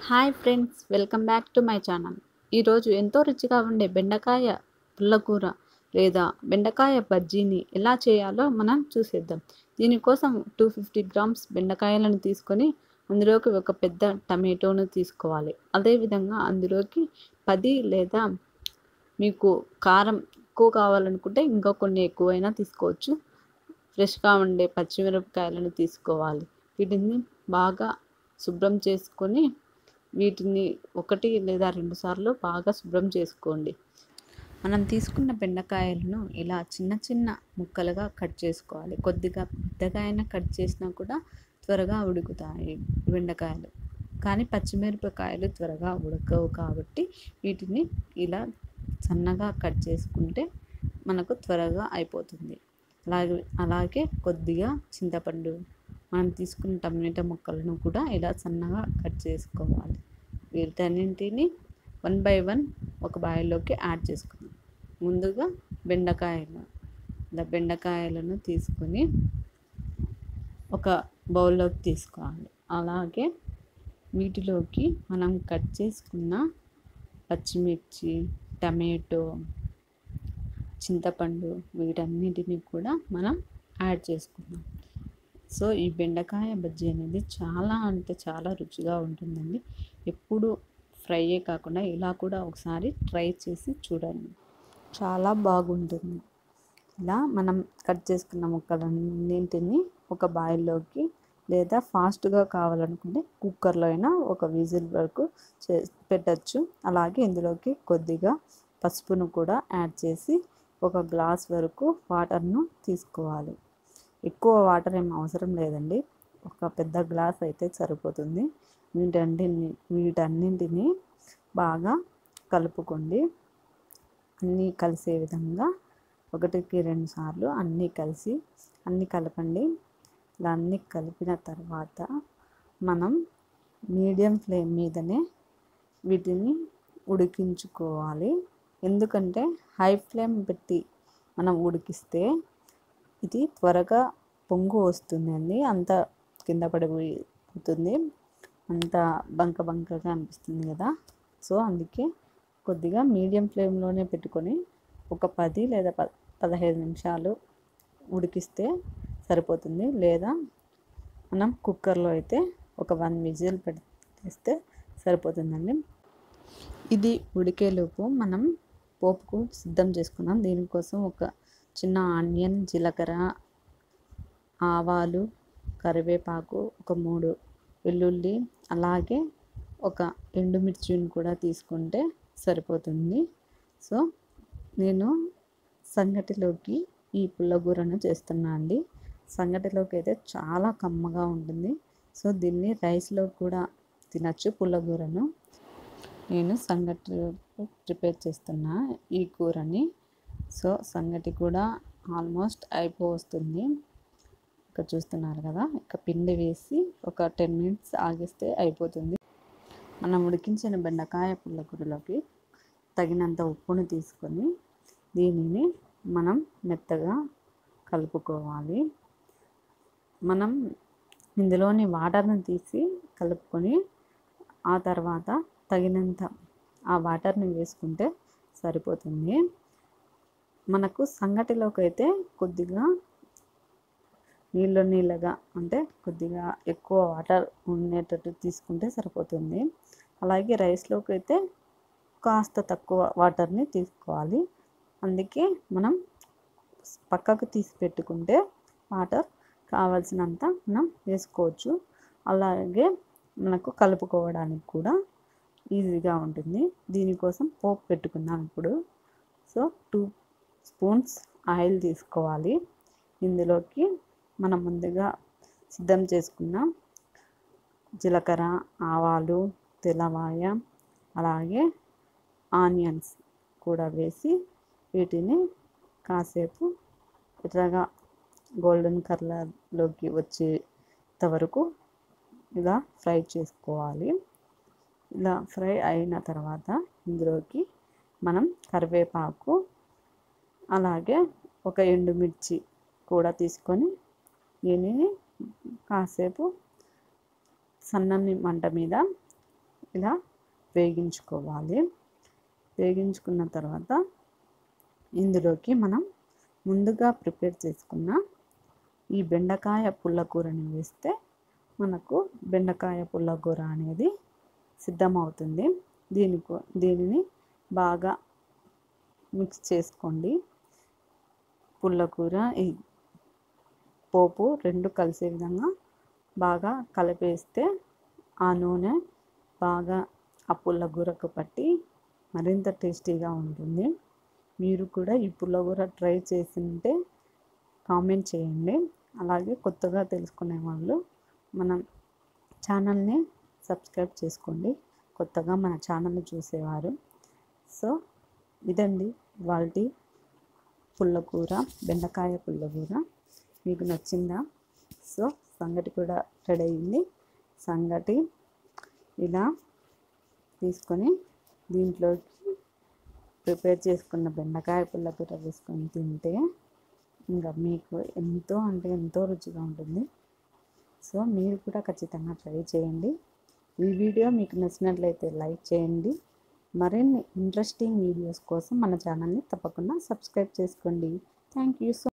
Hi friends, welcome back to my channel. ఈరోజు ఎంతో రుచిగా ఉండే బెండకాయ పుల్లకూర లేదా బెండకాయ బజ్జీని ఎలా చేయాలో మనం చూసేద్దాం. దీనికోసం 250 గ్రామ్స్ బెండకాయలను తీసుకొని అందులోకి ఒక పెద్ద టమాటోను తీసుకోవాలి. అదేవిధంగా అందులోకి 10 లేదా మీకు కారం ఎక్కువ కావాలనుకుంటే ఇంకా కొన్ని ఎక్కువైనా తీసుకోవచ్చు. ఫ్రెష్గా ఉండే పచ్చిమిరపకాయలను తీసుకోవాలి. వీటిని బాగా శుభ్రం చేసుకొని వీటిని 1 లేదా 2 సార్లు బాగా శుభ్రం చేసుకోండి. మనం తీసుకున్న బెండకాయలను ఇలా చిన్న చిన్న ముక్కలుగా కట్ చేసుకోవాలి. కొద్దిగా పెద్దగా అయినా కట్ చేసినా కూడా త్వరగా ఉడుకుతాయి బెండకాయలు. కానీ పచ్చిమిరపకాయలు త్వరగా ఉడకవు కాబట్టి వీటిని ఇలా సన్నగా కట్ చేసుకుంటే మనకు త్వరగా అయిపోతుంది. అలాగే కొద్దిగా చింతపండు, మనం తీసుకున్న టమాటా ముక్కలను కూడా ఇలా సన్నగా కట్ చేసుకోవాలి. వీటన్నింటినీ 1 బై 1 ఒక బాయిల్లోకి యాడ్ చేసుకుందాం. ముందుగా బెండకాయలను తీసుకొని ఒక బౌల్లోకి తీసుకోవాలి. అలాగే వీటిలోకి మనం కట్ చేసుకున్న పచ్చిమిర్చి, టమాటో, చింతపండు వీటన్నిటిని కూడా మనం యాడ్ చేసుకుందాం. సో ఈ బెండకాయ బజ్జీ అనేది చాలా అంటే చాలా రుచిగా ఉంటుందండి. ఎప్పుడు ఫ్రైయే కాకుండా ఇలా కూడా ఒకసారి ట్రై చేసి చూడండి, చాలా బాగుంటుంది. ఇలా మనం కట్ చేసుకున్న ముక్కలన్నింటినీ ఒక బాయిల్లోకి లేదా ఫాస్ట్గా కావాలనుకుంటే కుక్కర్లో అయినా ఒక విజిల్ వరకు పెట్టచ్చు. అలాగే ఇందులోకి కొద్దిగా పసుపును కూడా యాడ్ చేసి ఒక గ్లాస్ వరకు వాటర్ను తీసుకోవాలి. ఎక్కువ వాటర్ ఏం అవసరం లేదండి, ఒక పెద్ద గ్లాస్ అయితే సరిపోతుంది. వీటన్నింటినీ బాగా కలుపుకోండి. అన్నీ కలిసే విధంగా 1కి 2 సార్లు అన్నీ కలపండి. ఇలా అన్నీ కలిపిన తర్వాత మనం మీడియం ఫ్లేమ్ మీదనే వీటిని ఉడికించుకోవాలి. ఎందుకంటే హై ఫ్లేమ్ పెట్టి మనం ఉడికిస్తే ఇది త్వరగా పొంగు వస్తుందండి, అంత కింద పడిపోతుంది, అంత బంకగా అనిపిస్తుంది కదా. సో అందుకే కొద్దిగా మీడియం ఫ్లేమ్లోనే పెట్టుకొని ఒక 10 లేదా 15 నిమిషాలు ఉడికిస్తే సరిపోతుంది. లేదా మనం కుక్కర్లో అయితే ఒక 1 విజిల్ పెట్టేస్తే సరిపోతుందండి. ఇది ఉడికేలోపు మనం పోపుకు సిద్ధం చేసుకుందాం. దీనికోసం ఒక చిన్న ఆనియన్, జీలకర్ర, ఆవాలు, కరివేపాకు, ఒక 3 వెల్లుల్లి, అలాగే ఒక ఎండుమిర్చిని కూడా తీసుకుంటే సరిపోతుంది. సో నేను సంగటిలోకి ఈ పుల్లగూరను చేస్తున్నా అండి. సంగటిలోకి అయితే చాలా కమ్మగా ఉంటుంది. సో దీన్ని రైస్లో కూడా తినచ్చు పుల్లగూరను. నేను సంగటిలో ప్రిపేర్ చేస్తున్నా ఈ కూరని. సో సంగటి కూడా ఆల్మోస్ట్ అయిపోతుంది. ఇక్కడ చూస్తున్నారు కదా, ఇక పిండి వేసి ఒక 10 మినిట్స్ ఆగిస్తే అయిపోతుంది. మనం ఉడికించిన బెండకాయ పుల్లకూరలోకి తగినంత ఉప్పును తీసుకొని దీనిని మనం మెత్తగా కలుపుకోవాలి. మనం ఇందులోని వాటర్ని తీసి కలుపుకొని ఆ తర్వాత తగినంత ఆ వాటర్ని వేసుకుంటే సరిపోతుంది. మనకు సంగటిలోకి అయితే కొద్దిగా నీళ్ళగా అంటే కొద్దిగా ఎక్కువ వాటర్ ఉండేటట్టు తీసుకుంటే సరిపోతుంది. అలాగే రైస్లోకి అయితే కాస్త తక్కువ వాటర్ని తీసుకోవాలి. అందుకే మనం పక్కకు తీసి పెట్టుకుంటే వాటర్ కావాల్సినంత మనం వేసుకోవచ్చు. అలాగే మనకు కలుపుకోవడానికి కూడా ఈజీగా ఉంటుంది. దీనికోసం పోపు పెట్టుకున్నాం ఇప్పుడు. సో 2 స్పూన్స్ ఆయిల్ తీసుకోవాలి. ఇందులోకి మనం ముందుగా సిద్ధం చేసుకున్న జీలకర్ర, ఆవాలు, తెల్లవాయ, అలాగే ఆనియన్స్ కూడా వేసి వీటిని కాసేపు ఎర్రగా గోల్డెన్ కలర్లోకి వచ్చేంత వరకు ఇలా ఫ్రై చేసుకోవాలి. ఇలా ఫ్రై అయిన తర్వాత ఇందులోకి మనం కరివేపాకు, అలాగే ఒక ఎండుమిర్చి కూడా తీసుకొని దీనిని కాసేపు సన్నని మంట మీద ఇలా వేగించుకోవాలి. వేగించుకున్న తర్వాత ఇందులోకి మనం ముందుగా ప్రిపేర్ చేసుకున్న ఈ బెండకాయ పుల్లకూరని వేస్తే మనకు బెండకాయ పుల్లకూర అనేది సిద్ధమవుతుంది. దీనిని బాగా మిక్స్ చేసుకోండి. పుల్లకూర ఈ పోపు రెండు కలిసే విధంగా బాగా కలిపేస్తే ఆ నూనె బాగా ఆ పుల్లకూరకు పట్టి మరింత టేస్టీగా ఉంటుంది. మీరు కూడా ఈ పుల్లకూర ట్రై చేసింటే కామెంట్ చేయండి. అలాగే కొత్తగా తెలుసుకునే వాళ్ళు మన ఛానల్ని సబ్స్క్రైబ్ చేసుకోండి, కొత్తగా మన ఛానల్ని చూసేవారు. సో ఇదండి ఇవాల్టి పుల్లకూర, బెండకాయ పుల్లకూర. మీకు నచ్చిందా? సో సంగటి కూడా రెడీ అయింది. సంగటి ఇలా తీసుకొని దీంట్లోకి ప్రిపేర్ చేసుకున్న బెండకాయ పుల్లకూర వేసుకొని తింటే ఇంకా మీకు ఎంతో అంటే ఎంతో రుచిగా ఉంటుంది. సో మీరు కూడా ఖచ్చితంగా ట్రై చేయండి. ఈ వీడియో మీకు నచ్చినట్లయితే లైక్ చేయండి. మరిన్ని ఇంట్రెస్టింగ్ వీడియోస్ కోసం మన ఛానల్ని తప్పకుండా సబ్స్క్రైబ్ చేసుకోండి. Thank you so